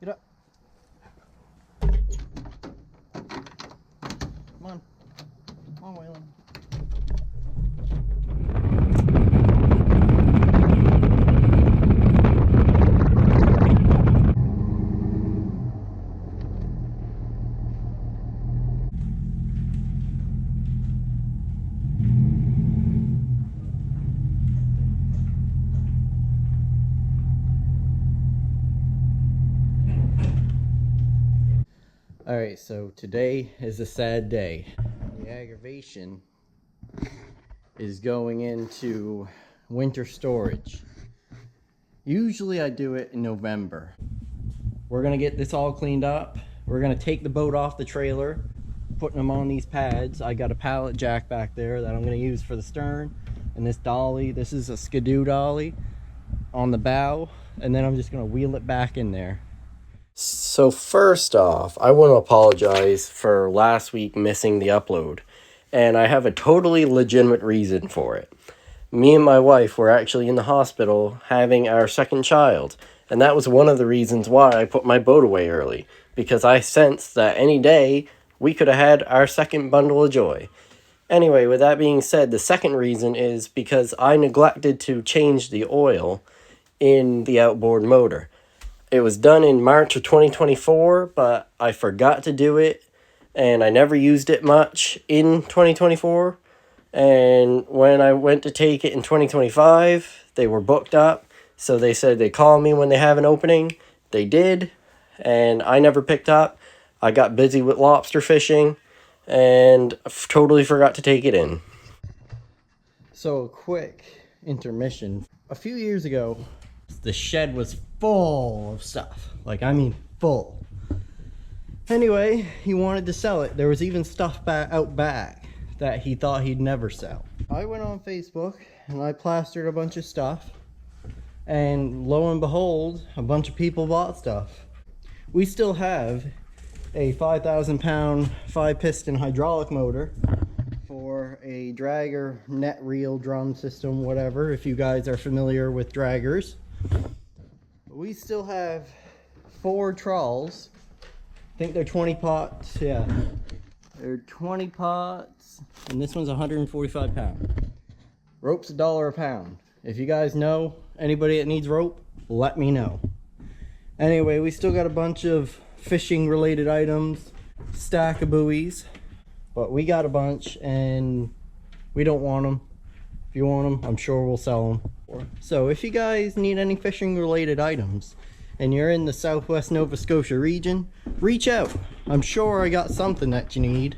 Get up. Come on. Come on, Waylon. Alright, so today is a sad day. The aggravation is going into winter storage. Usually I do it in November. We're gonna get this all cleaned up. We're gonna take the boat off the trailer, putting them on these pads. I got a pallet jack back there that I'm gonna use for the stern, and this dolly, this is a Skidoo dolly on the bow, and then I'm just gonna wheel it back in there. So first off, I want to apologize for last week missing the upload, and I have a totally legitimate reason for it. Me and my wife were actually in the hospital having our second child, and that was one of the reasons why I put my boat away early, because I sensed that any day we could have had our second bundle of joy. Anyway, with that being said, the second reason is because I neglected to change the oil in the outboard motor. It was done in March of 2024, but I forgot to do it, and I never used it much in 2024. And when I went to take it in 2025, they were booked up, so they said they'd call me when they have an opening. They did, and I never picked up. I got busy with lobster fishing, and totally forgot to take it in. So, a quick intermission. A few years ago, the shed was full of stuff. Like, I mean, full. Anyway, he wanted to sell it. There was even stuff out back that he thought he'd never sell. I went on Facebook and I plastered a bunch of stuff, and lo and behold, a bunch of people bought stuff. We still have a 5,000 pound 5-piston hydraulic motor for a dragger net reel drum system, whatever, if you guys are familiar with draggers. We still have 4 trawls. I think they're 20 pots. Yeah, they're 20 pots, and this one's 145 pounds. Rope's $1 a pound. If you guys know anybody that needs rope, let me know. Anyway, we still got a bunch of fishing related items, stack of buoys, but we got a bunch and we don't want them. If you want them, I'm sure we'll sell them. So if you guys need any fishing related items and you're in the Southwest Nova Scotia region, reach out. I'm sure I got something that you need.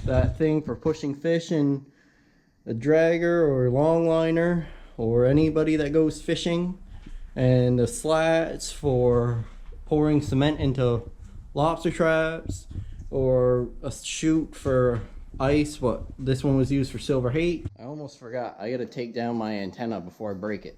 That thing for pushing fish in a dragger or long liner, or anybody that goes fishing, and the slats for pouring cement into lobster traps, or a chute for ice. What this one was used for silver hake. I almost forgot. I gotta take down my antenna before I break it.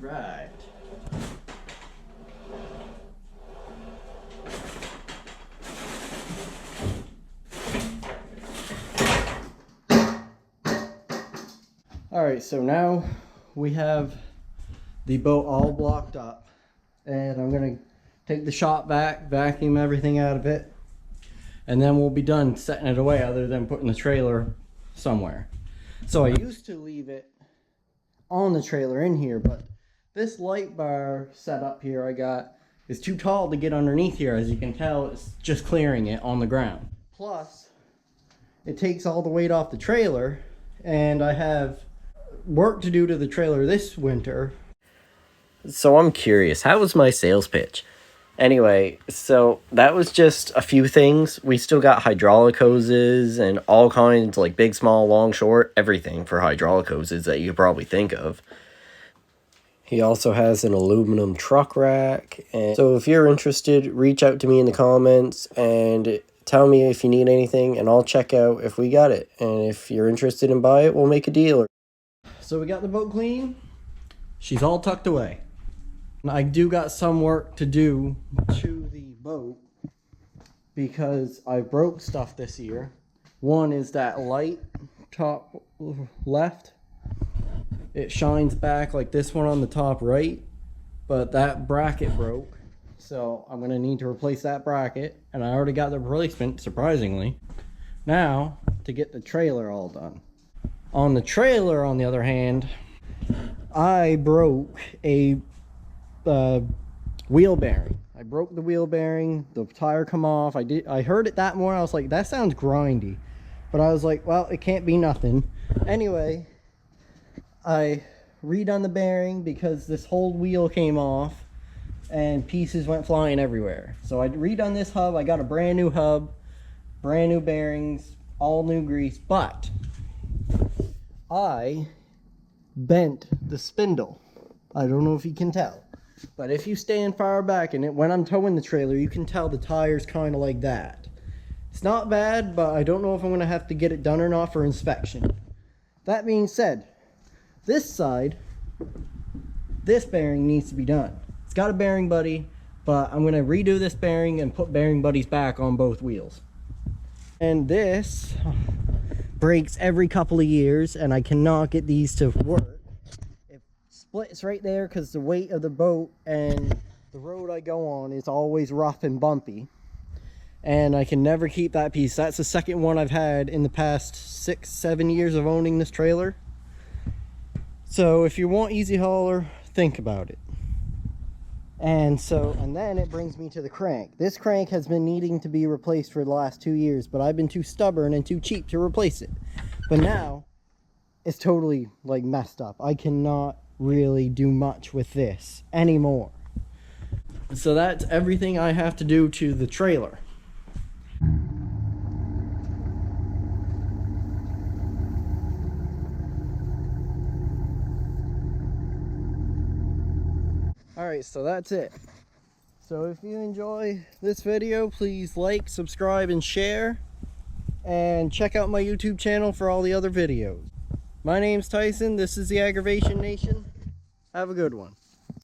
Right. Alright, so now we have the boat all blocked up, and I'm gonna take the shop vac, vacuum everything out of it, and then we'll be done setting it away, other than putting the trailer somewhere. So I used to leave it on the trailer in here, but this light bar set up here I got is too tall to get underneath here. As you can tell, it's just clearing it on the ground. Plus, it takes all the weight off the trailer, and I have work to do to the trailer this winter. So I'm curious, how was my sales pitch? Anyway, so that was just a few things. We still got hydraulic hoses and all kinds, like big, small, long, short, everything for hydraulic hoses that you could probably think of. He also has an aluminum truck rack. And so if you're interested, reach out to me in the comments and tell me if you need anything, and I'll check out if we got it. And if you're interested in buy it, we'll make a deal. So we got the boat clean. She's all tucked away. I do got some work to do to the boat because I broke stuff this year. One is that light top left. It shines back like this one on the top right, but that bracket broke. So I'm going to need to replace that bracket, and I already got the replacement, surprisingly. Now, to get the trailer all done. On the trailer, on the other hand, I broke a wheel bearing. I broke the wheel bearing, the tire come off. I heard it that morning. I was like, that sounds grindy, but I was like, well, it can't be nothing. Anyway, I redone the bearing because this whole wheel came off and pieces went flying everywhere. So I redone this hub. I got a brand new hub, brand new bearings, all new grease, but I bent the spindle. I don't know if you can tell. But if you stand far back in it, when I'm towing the trailer, you can tell the tire's kind of like that. It's not bad, but I don't know if I'm going to have to get it done or not for inspection. That being said, this side, this bearing needs to be done. It's got a bearing buddy, but I'm going to redo this bearing and put bearing buddies back on both wheels. And this breaks every couple of years, and I cannot get these to work. Splits right there because the weight of the boat and the road I go on is always rough and bumpy, and I can never keep that piece. That's the second one I've had in the past 6-7 years of owning this trailer. So if you want easy hauler, think about it. And then it brings me to the crank. This crank has been needing to be replaced for the last 2 years, but I've been too stubborn and too cheap to replace it. But now it's totally like messed up. I cannot really do much with this anymore. So that's everything I have to do to the trailer. Alright, so that's it. So if you enjoy this video, please like, subscribe, and share. And check out my YouTube channel for all the other videos. My name's Tyson. This is the Aggravation Nation. Have a good one.